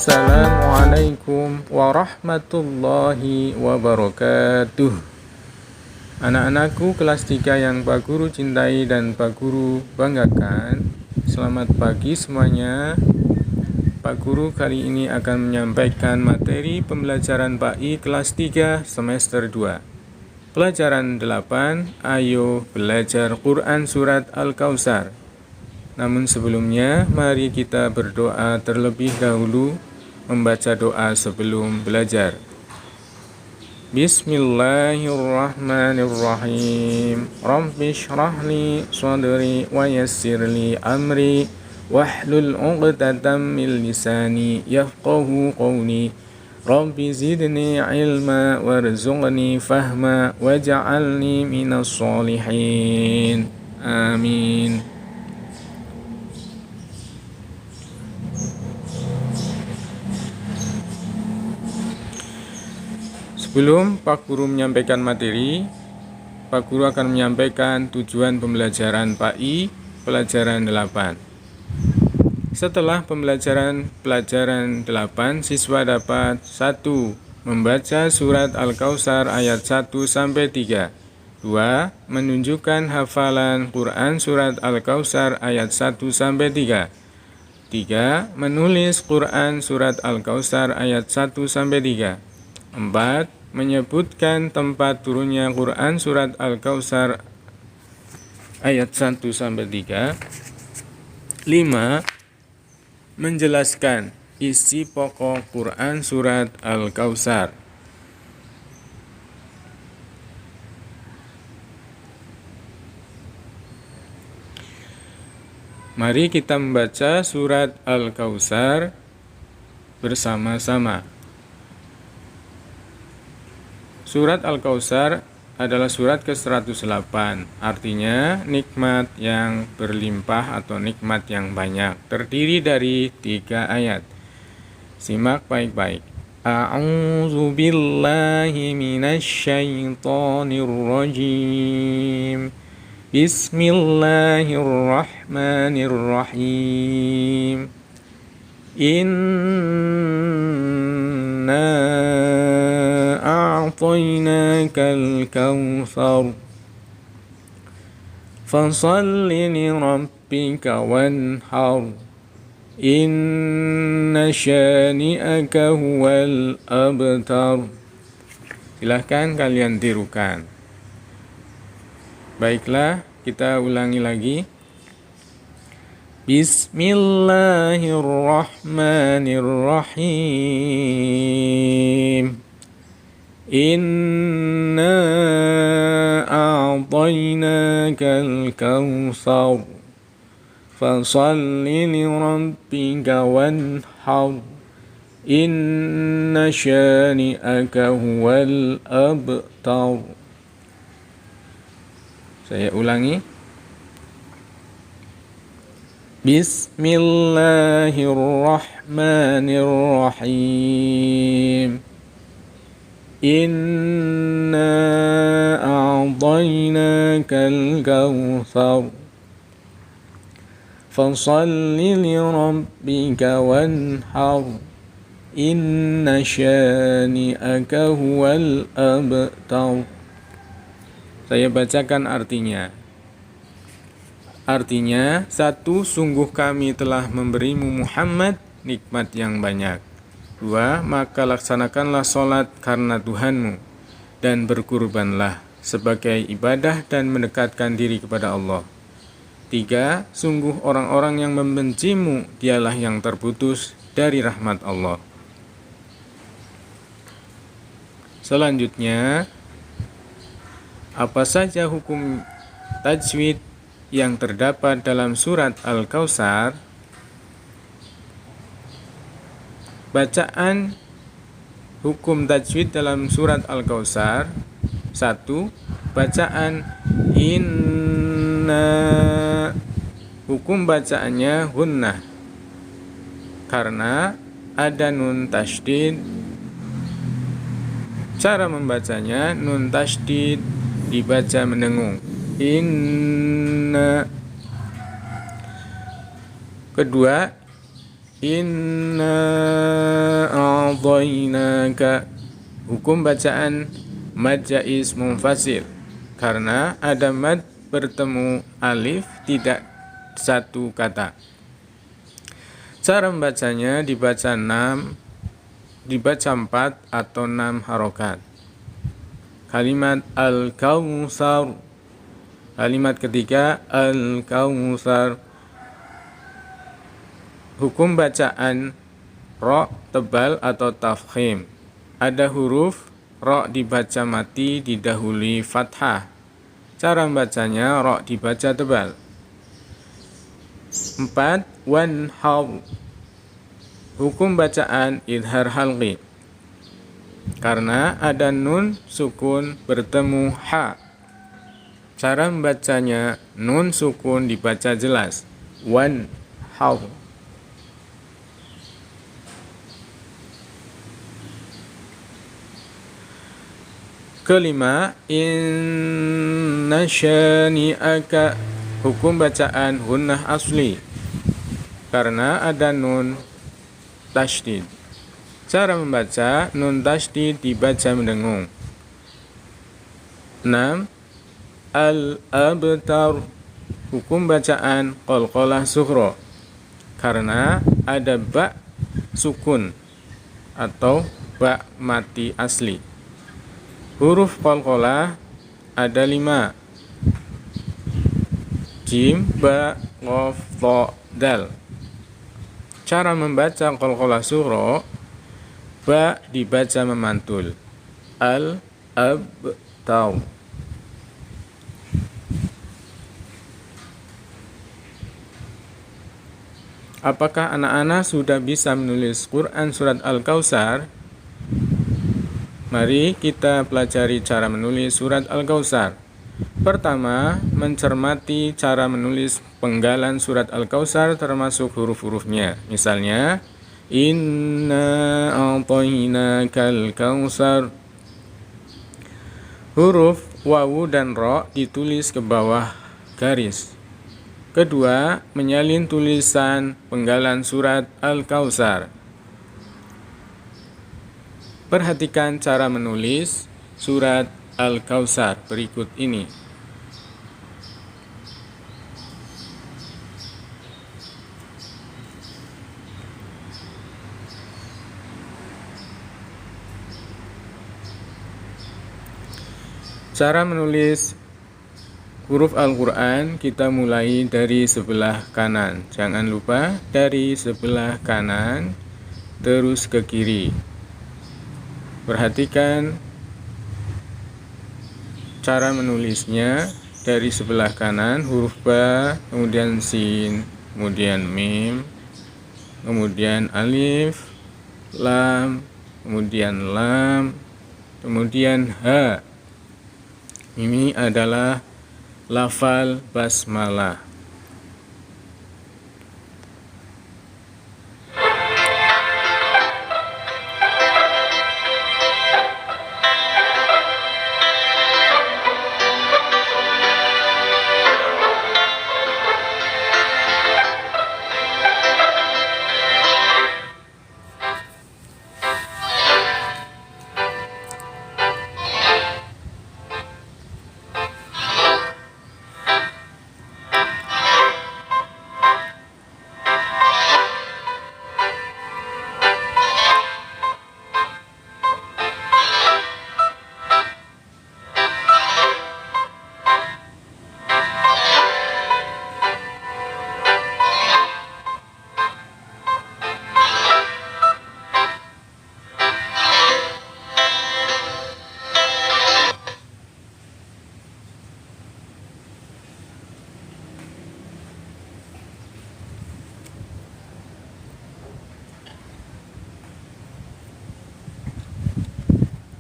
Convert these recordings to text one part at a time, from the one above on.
Assalamualaikum warahmatullahi wabarakatuh. Anak-anakku kelas 3 yang Pak Guru cintai dan Pak Guru banggakan, selamat pagi semuanya. Pak Guru kali ini akan menyampaikan materi pembelajaran PAI kelas 3 semester 2. Pelajaran 8, ayo belajar Quran Surat Al-Kautsar. Namun sebelumnya, mari kita berdoa terlebih dahulu, membaca doa sebelum belajar. Bismillahirrahmanirrahim. Rabbi shrah li sadri wa yassir li amri wahlul 'uqdatam min lisani yafqahu qawli. Rabbi zidni ilma warzuqni fahma waj'alni minas sholihin. Amin. Sebelum Pak Guru menyampaikan materi, Pak Guru akan menyampaikan tujuan pembelajaran PAI pelajaran 8. Setelah pelajaran 8, siswa dapat 1. Membaca surat Al-Kautsar ayat 1-3. 2. Menunjukkan hafalan Quran surat Al-Kautsar ayat 1-3. 3. Menulis Quran surat Al-Kautsar ayat 1-3. 4. Menyebutkan tempat turunnya Quran surat Al-Kautsar ayat 1-3. 5. Menjelaskan isi pokok Quran surat Al-Kautsar. Mari kita membaca surat Al-Kautsar bersama-sama. Surat Al-Kautsar adalah surat ke-108, artinya nikmat yang berlimpah atau nikmat yang banyak, terdiri dari 3 ayat. Simak baik-baik. A'udzu billahi minasyaitonir rajim. Bismillahirrahmanirrahim. Inna a'tainakal kautsar fasalli lirabbika wanhar inna syani'aka huwal abtar. Silahkan kalian tirukan. Baiklah, kita ulangi lagi. Bismillahirrahmanirrahim. Inna a'tainakal kautsar fasalli lirabbika wanhar inna syani'aka huwal abtar. Saya ulangi. Bismillahirrahmanirrahim. Inna a'tainakal kautsar fasalli lirabbika wanhar inna syani'aka huwal abtar. Saya bacakan artinya. Artinya, 1. Sungguh kami telah memberimu Muhammad nikmat yang banyak. 2. Maka laksanakanlah sholat karena Tuhanmu, dan berkurbanlah sebagai ibadah dan mendekatkan diri kepada Allah. 3. Sungguh orang-orang yang membencimu, dialah yang terputus dari rahmat Allah. Selanjutnya, apa saja hukum tajwid yang terdapat dalam surat Al-Kautsar? Bacaan hukum tajwid dalam surat Al-Kautsar. 1. Bacaan inna. Hukum bacaannya hunnah, karena ada nun tasydid. Cara membacanya, nun tasydid dibaca mendengung. Inna. Kedua, Inna a'tainaka. Hukum bacaan mad jaiz munfasil, karena ada mad bertemu alif tidak satu kata. Cara membacanya dibaca 4 atau 6 harokat. Kalimat al-kautsar, kalimat ketiga al-kautsar. Hukum bacaan ro tebal atau tafkhim. Ada huruf ro dibaca mati didahului fathah. Cara membacanya ro dibaca tebal. 4. Wanhar. Hukum bacaan idhar halqi, karena ada nun sukun bertemu ha. Cara membacanya nun sukun dibaca jelas. Wanhar. Kelima, inna syani'aka. Hukum bacaan hunnah asli, karena ada nun tasydid. Cara membaca nun tasydid dibaca mendengung. 6. Al-abtar. Hukum bacaan qalqalah sughra, karena ada ba sukun atau ba mati asli. Huruf qalqalah ada 5. Jim, ba, qaf, tha, dal. Cara membaca qalqalah sughra, ba dibaca memantul. Al-abtar. Apakah anak-anak sudah bisa menulis Quran surat Al-Kautsar? Mari kita pelajari cara menulis surat Al-Kautsar. Pertama, mencermati cara menulis penggalan surat Al-Kautsar termasuk huruf-hurufnya. Misalnya, inna a'tainakal kautsar. Huruf wawu dan ro ditulis ke bawah garis. Kedua, menyalin tulisan penggalan surat Al-Kautsar. Perhatikan cara menulis surat Al-Kautsar berikut ini. Cara menulis huruf Al-Quran, kita mulai dari sebelah kanan. Jangan lupa dari sebelah kanan terus ke kiri. Perhatikan cara menulisnya. Dari sebelah kanan huruf ba, kemudian sin, kemudian mim, kemudian alif, lam, kemudian lam, kemudian ha. Ini adalah lafal basmalah.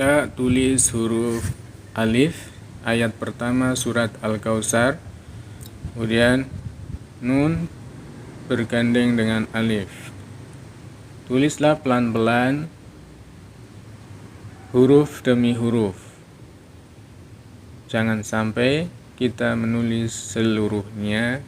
Kita tulis huruf alif ayat pertama surat Al-Kautsar, kemudian nun bergandeng dengan alif. Tulislah pelan-pelan huruf demi huruf. Jangan sampai kita menulis seluruhnya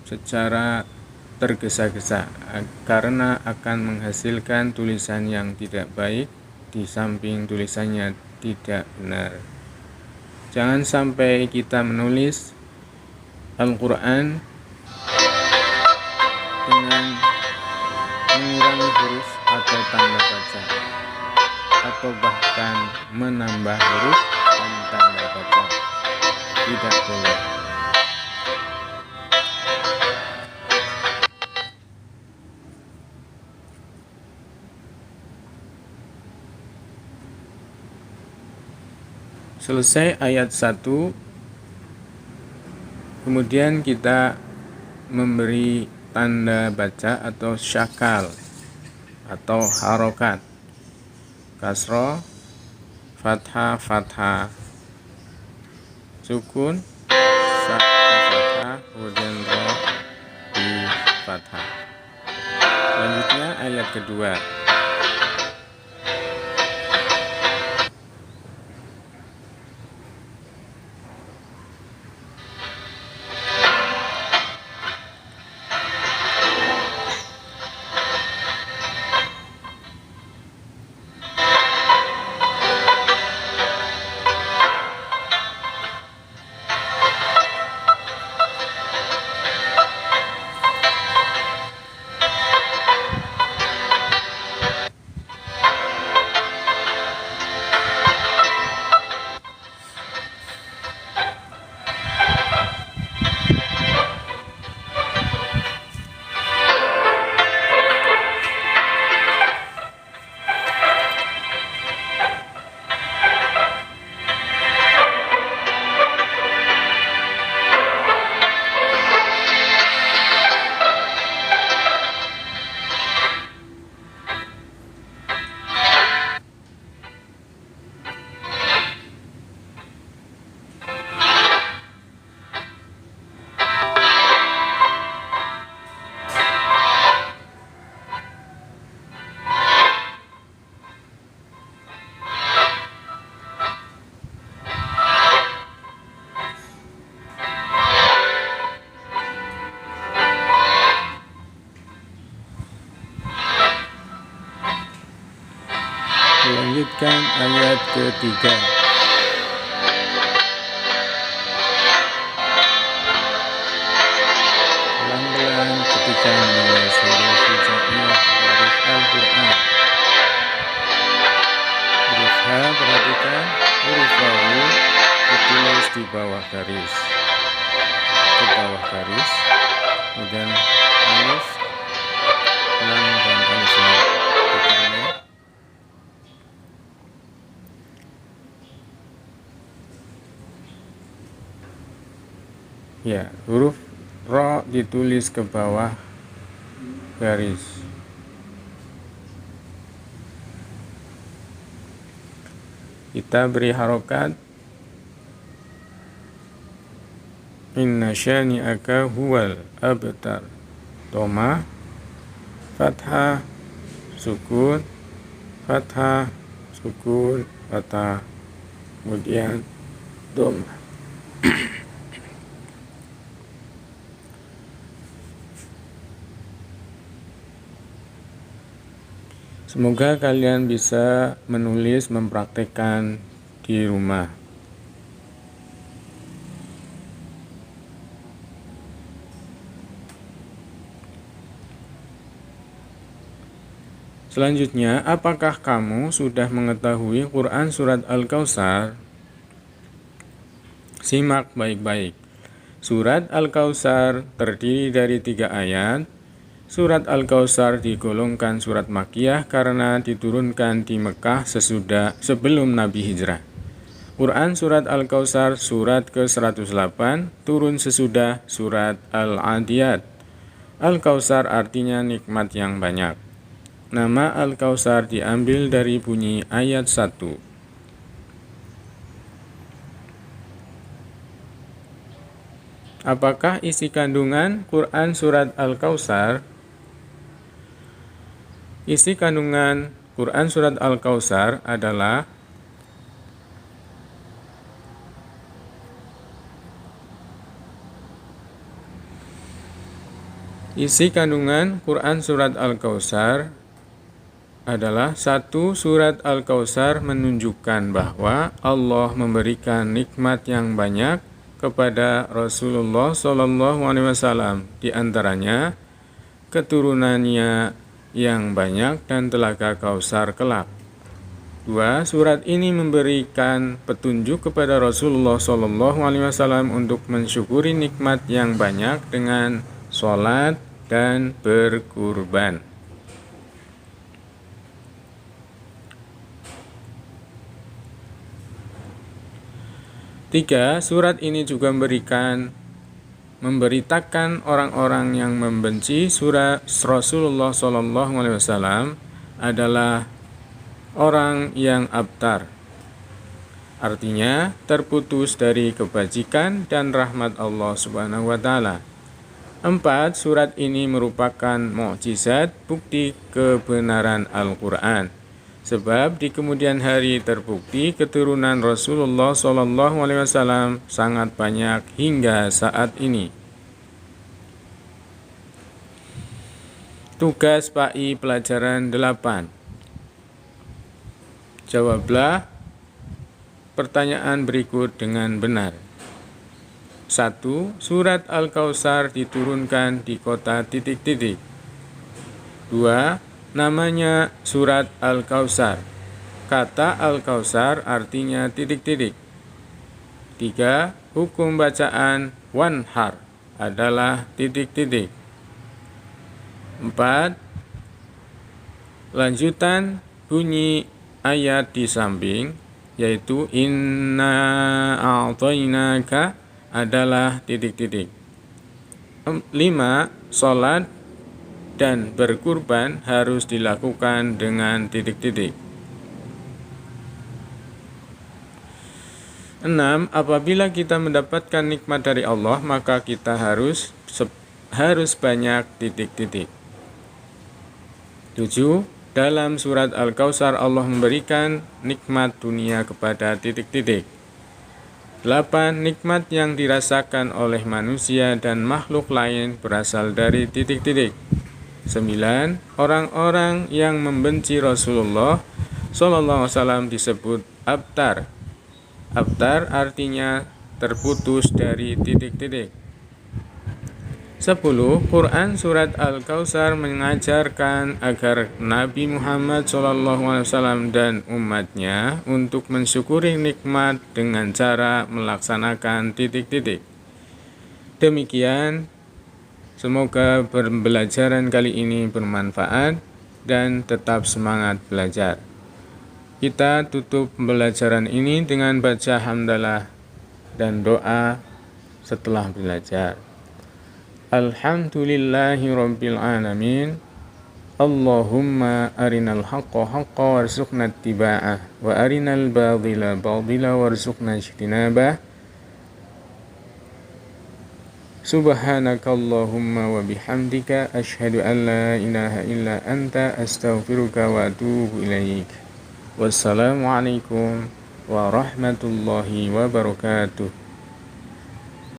secara tergesa-gesa karena akan menghasilkan tulisan yang tidak baik di samping tulisannya tidak benar. Jangan sampai kita menulis Al-Quran dengan mengurangi huruf atau tanda baca, atau bahkan menambah huruf dan tanda baca. Tidak boleh. Selesai ayat 1, kemudian kita memberi tanda baca atau syakal atau harokat, kasroh, fathah, fathah, sukun, sa fathah, kemudian roh di fathah. Selanjutnya ayat kedua. Melanjutkan ayat ketiga. Pelan-pelan ketika menulis huruf hijaiyah huruf Al-Quran. Huruf H, perhatikan huruf wawu ditulis di bawah garis, ke bawah garis, kemudian alif, lam dan alif lam. Ya, huruf ro ditulis ke bawah garis. Kita beri harokat. Inna syani'aka huwal abtar. Toma, fathah, sukun, fathah, sukun, fathah, kemudian doma. Semoga kalian bisa menulis, mempraktekkan di rumah. Selanjutnya, apakah kamu sudah mengetahui Quran Surat Al-Kautsar? Simak baik-baik. Surat Al-Kautsar terdiri dari 3 ayat. Surat Al-Kautsar digolongkan surat Makkiyah karena diturunkan di Mekah sebelum Nabi hijrah. Quran Surat Al-Kautsar surat ke-108 turun sesudah surat Al-Adiyat. Al-Kautsar artinya nikmat yang banyak. Nama Al-Kautsar diambil dari bunyi ayat 1. Apakah isi kandungan Quran Surat Al-Kautsar? Isi kandungan Quran Surat Al-Kautsar adalah Isi kandungan Quran Surat Al-Kautsar adalah: 1. Surat Al-Kautsar menunjukkan bahwa Allah memberikan nikmat yang banyak kepada Rasulullah SAW, di antaranya keturunannya yang banyak dan telaga Kautsar kelak. 2. Surat ini memberikan petunjuk kepada Rasulullah SAW untuk mensyukuri nikmat yang banyak dengan sholat dan berkurban. 3. Surat ini juga memberitakan orang-orang yang membenci Rasulullah SAW adalah orang yang abtar, artinya terputus dari kebajikan dan rahmat Allah Subhanahu wa Ta'ala. 4. Surat ini merupakan mukjizat bukti kebenaran Al-Quran, sebab di kemudian hari terbukti keturunan Rasulullah SAW sangat banyak hingga saat ini. Tugas PAI pelajaran 8. Jawablah pertanyaan berikut dengan benar. 1. Surat Al-Kautsar diturunkan di kota titik-titik. 2. Namanya Surat Al-Kautsar. Kata Al-Kautsar artinya titik-titik. 3. Hukum bacaan wanhar adalah titik-titik. 4. Lanjutan bunyi ayat di samping, yaitu inna a'tainaka adalah titik-titik. 5. Sholat dan berkurban harus dilakukan dengan titik-titik. 6. Apabila kita mendapatkan nikmat dari Allah, maka kita harus banyak titik-titik. 7. Dalam surat Al-Kautsar Allah memberikan nikmat dunia kepada titik-titik. 8. Nikmat yang dirasakan oleh manusia dan makhluk lain berasal dari titik-titik. 9. Orang-orang yang membenci Rasulullah SAW disebut abtar. Abtar artinya terputus dari titik-titik. 10. Quran Surat Al-Kautsar mengajarkan agar Nabi Muhammad SAW dan umatnya untuk mensyukuri nikmat dengan cara melaksanakan titik-titik. Demikian, semoga pembelajaran kali ini bermanfaat dan tetap semangat belajar. Kita tutup pembelajaran ini dengan baca hamdalah dan doa setelah belajar. Alhamdulillahi rabbil alamin. Allahumma arinal haqqa haqqa warzuqna ittiba'ah wa arinal badila badila warzuqna ijtinabah. Subhanakallahumma wa bihamdika asyhadu an la ilaha illa anta astaghfiruka wa atubu ilaik. Wassalamualaikum warahmatullahi wabarakatuh.